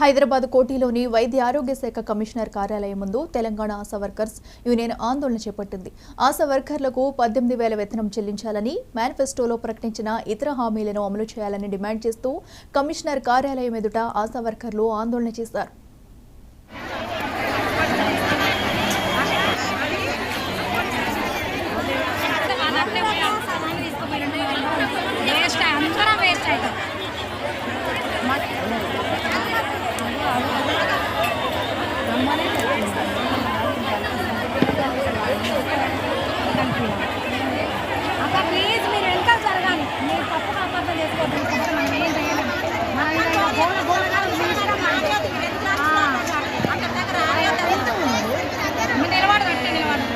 హైదరాబాద్ కోటిలోని వైద్య ఆరోగ్య శాఖ కమిషనర్ కార్యాలయం ముందు తెలంగాణ ఆశా వర్కర్స్ యూనియన్ ఆందోళన చేపట్టింది. ఆశా వర్కర్లకు 18,000 వేతనం చెల్లించాలని, మేనిఫెస్టోలో ప్రకటించిన ఇతర హామీలను అమలు చేయాలని డిమాండ్ చేస్తూ కమిషనర్ కార్యాలయం ఎదుట ఆశా వర్కర్లు ఆందోళన చేశారు. ప్లీజ్ మీరు వెనకాల జరగాలి. మీరు తప్పు అర్థం చేసుకోవద్దు. మనం ఏం చేయలేము. నిలబడదు అంటే నిలబడదు.